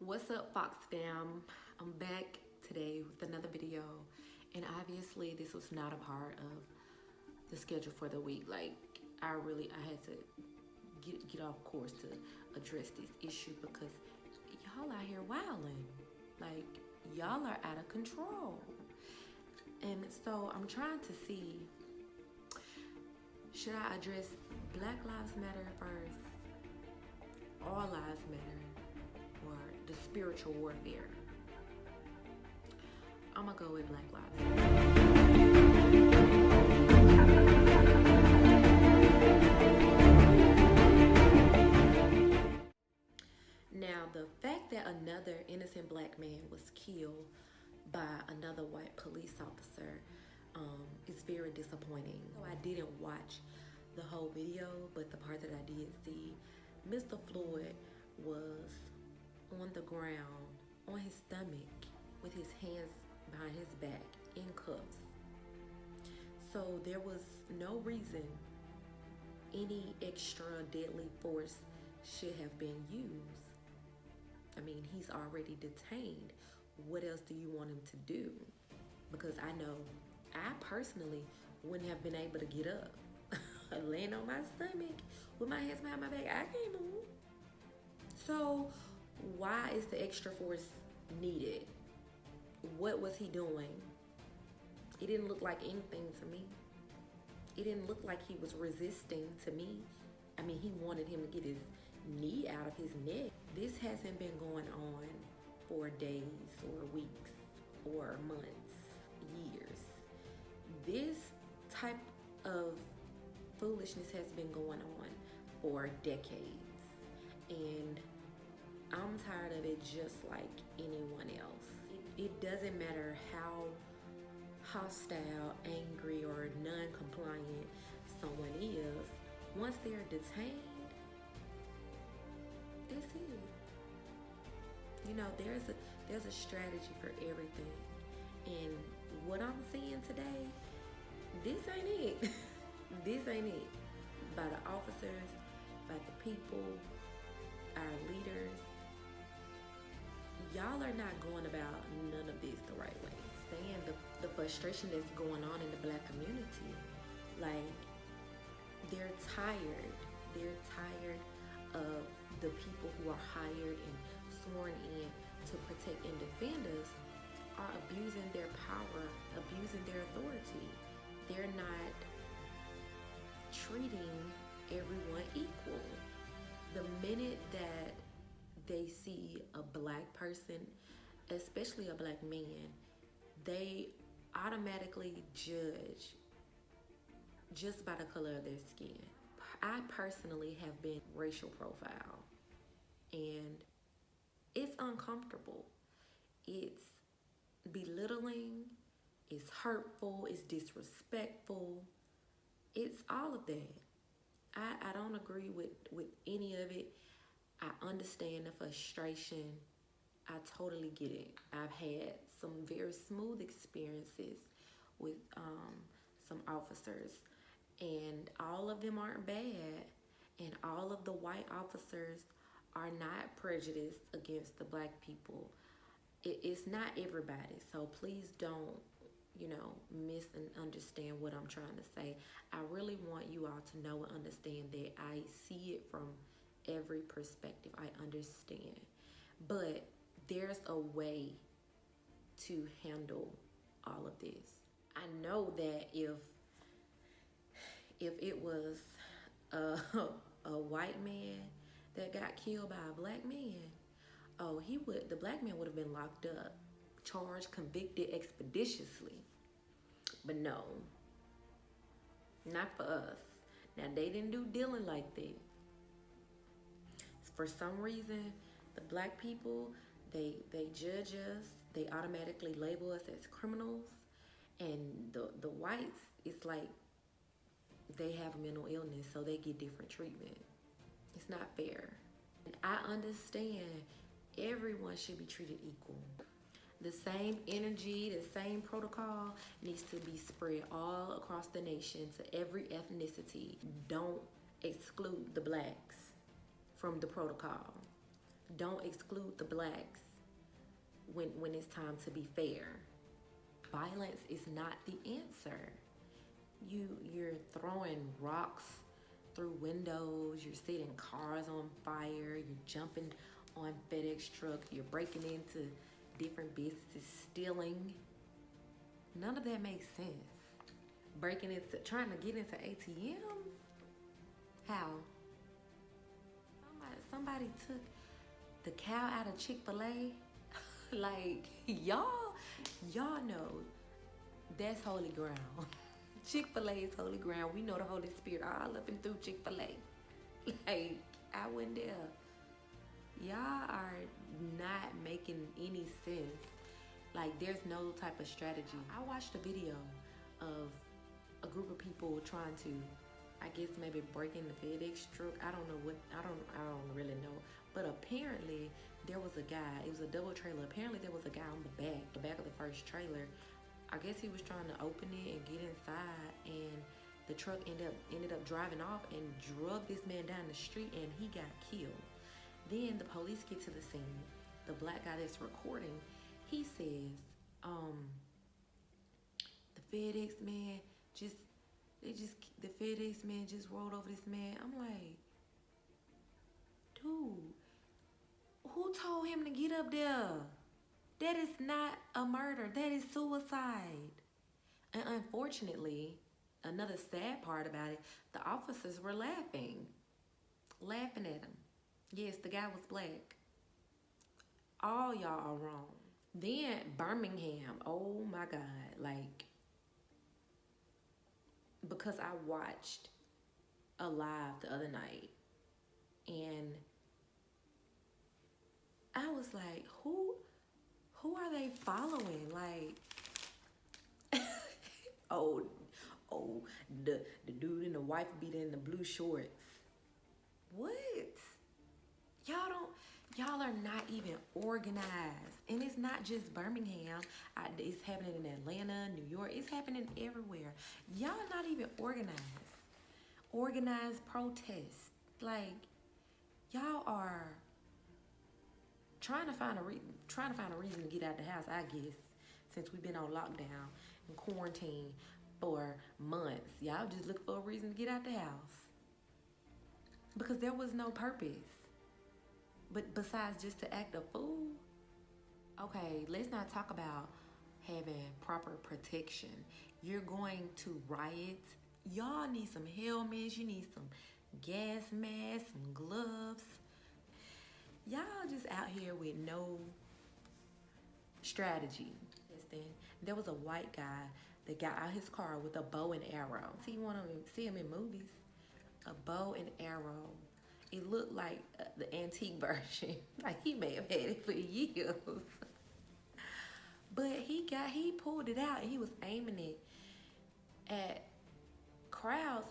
What's up, Fox fam? I'm back today with another video, and obviously this was not a part of the schedule for the week. Like, I had to get off course to address this issue because y'all out here wilding. Like, y'all are out of control. And so I'm trying to see, should I address Black Lives Matter first, All Lives Matter, or the spiritual warfare? I'm gonna go with Black Lives Matter. Now, the fact that another innocent black man was killed by another white police officer is very disappointing. So I didn't watch the whole video, but the part that I did see, Mr. Floyd was on the ground, on his stomach, with his hands behind his back, in cuffs. So there was no reason any extra deadly force should have been used. I mean, he's already detained. What else do you want him to do? Because I know I personally wouldn't have been able to get up. Laying on my stomach with my hands behind my back, I can't move. So why is the extra force needed? What was he doing? It didn't look like anything to me. It didn't look like he was resisting to me. I mean, he wanted him to get his knee out of his neck. This hasn't been going on for days or weeks or months, years. This type of foolishness has been going on for decades, and I'm tired of it just like anyone else. It doesn't matter how hostile, angry, or non-compliant someone is. Once they're detained, that's it. You know, there's a strategy for everything. And what I'm seeing today, this ain't it. This ain't it. By the officers, by the people, our leaders, y'all are not going about none of this the right way. Understand the frustration that's going on in the black community. Like, they're tired. They're tired of the people who are hired and sworn in to protect and defend us are abusing their power, abusing their authority. They're not treating everyone equal. The minute that they see a black person, especially a black man, they automatically judge just by the color of their skin. I personally have been racial profiled, and it's uncomfortable. It's belittling, it's hurtful, it's disrespectful. It's all of that. I don't agree with any of it. I understand the frustration. I totally get it. I've had some very smooth experiences with some officers, and all of them aren't bad, and all of the white officers are not prejudiced against the black people. It's not everybody, so please don't, misunderstand what I'm trying to say. I really want you all to know and understand that I see it from every perspective. I understand, but there's a way to handle all of this. I know that if it was a white man that got killed by a black man, the black man would have been locked up, charged, convicted expeditiously. But no, not for us. Now, they didn't do dealing like that. For some reason, the black people, they judge us, they automatically label us as criminals, and the whites, it's like they have a mental illness, so they get different treatment. It's not fair. And I understand everyone should be treated equal. The same energy, the same protocol needs to be spread all across the nation to every ethnicity. Don't exclude the blacks from the protocol. Don't exclude the blacks when it's time to be fair. Violence is not the answer. You're throwing rocks through windows, you're setting cars on fire, you're jumping on FedEx truck, you're breaking into different businesses, stealing. None of that makes sense. Breaking into, trying to get into ATMs? How? Somebody took the cow out of Chick-fil-A. Like, y'all know that's holy ground. Chick-fil-A is holy ground. We know the Holy Spirit all up and through Chick-fil-A. Like, I went there. Y'all are not making any sense. Like, there's no type of strategy. I watched a video of a group of people trying to, I guess maybe break in the FedEx truck. I don't know what, I don't really know. But apparently there was a guy, it was a double trailer. Apparently there was a guy on the back of the first trailer. I guess he was trying to open it and get inside, and the truck ended up driving off and drug this man down the street, and he got killed. Then the police get to the scene. The black guy that's recording, he says, the FedEx man just rolled over this man. I'm like, dude, who told him to get up there? That is not a murder. That is suicide. And unfortunately, another sad part about it, the officers were laughing at him. Yes, the guy was black. All y'all are wrong. Then Birmingham, oh my God, like, because I watched a live the other night, and I was like, who are they following? Like, oh, the dude in the wife beater in the blue shorts. What? Y'all are not even organized. And it's not just Birmingham. It's happening in Atlanta, New York. It's happening everywhere. Y'all not even organized. Organized protest. Like, y'all are trying to find a reason to get out the house, I guess, since we've been on lockdown and quarantine for months. Y'all just look for a reason to get out the house. Because there was no purpose. But besides just to act a fool. Okay, let's not talk about having proper protection. You're going to riot. Y'all need some helmets. You need some gas masks, some gloves. Y'all just out here with no strategy. Then there was a white guy that got out his car with a bow and arrow. See him in movies. A bow and arrow. It looked like the antique version. Like he may have had it for years. But he pulled it out and he was aiming it at crowds.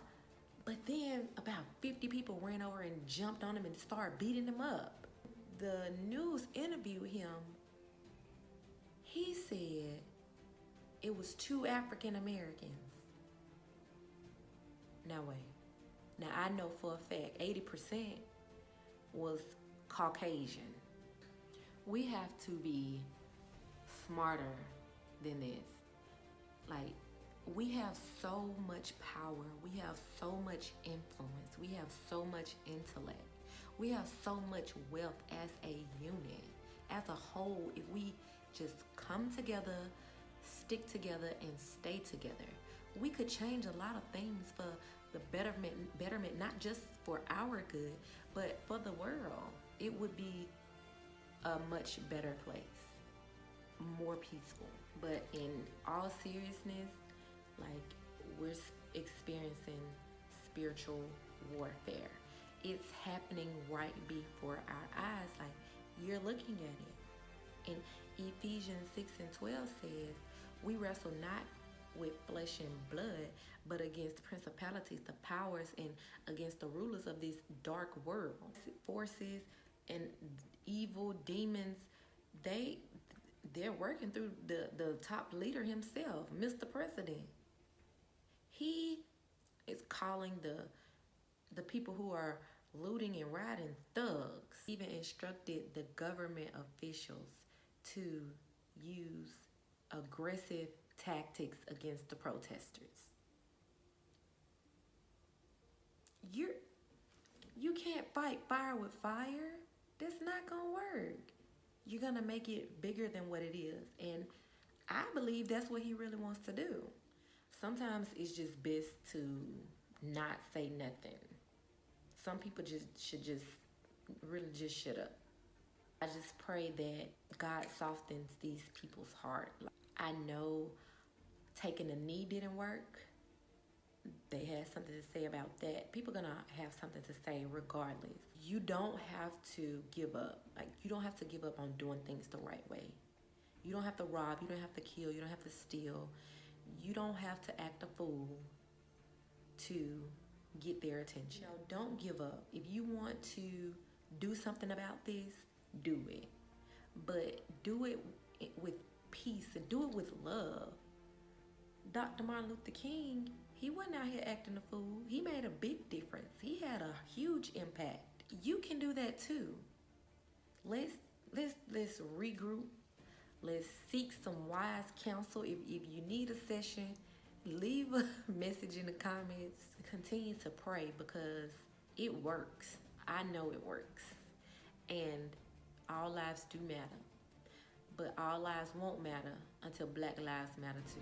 But then about 50 people ran over and jumped on him and started beating him up. The news interviewed him. He said it was 2 African Americans. Now wait. Now I know for a fact 80% was Caucasian. We have to be smarter than this. Like, we have so much power. We have so much influence. We have so much intellect. We have so much wealth as a unit. As a whole, if we just come together, stick together, and stay together, we could change a lot of things for the betterment, not just for our good, but for the world. It would be a much better place, more peaceful. But in all seriousness, like, we're experiencing spiritual warfare. It's happening right before our eyes. Like, you're looking at it. And Ephesians 6:12 says, we wrestle not with flesh and blood, but against principalities, the powers, and against the rulers of this dark world. Forces and evil demons, they're working through the top leader himself, Mr. President. He is calling the people who are looting and rioting thugs. Even instructed the government officials to use aggressive tactics against the protesters. You can't fight fire with fire. That's not gonna work. You're gonna make it bigger than what it is. And I believe that's what he really wants to do. Sometimes it's just best to not say nothing. Some people should really just shut up. I just pray that God softens these people's heart. I know taking a knee didn't work. They had something to say about that. People are gonna have something to say regardless. You don't have to give up. Like, you don't have to give up on doing things the right way. You don't have to rob, you don't have to kill, you don't have to steal. You don't have to act a fool to get their attention. You know, don't give up. If you want to do something about this, do it. But do it with peace and do it with love. Dr. Martin Luther King, he wasn't out here acting a fool. He made a big difference. He had a huge impact. You can do that too. Let's regroup. Let's seek some wise counsel. If you need a session, leave a message in the comments. Continue to pray because it works. I know it works. And all lives do matter. But all lives won't matter until Black lives matter too.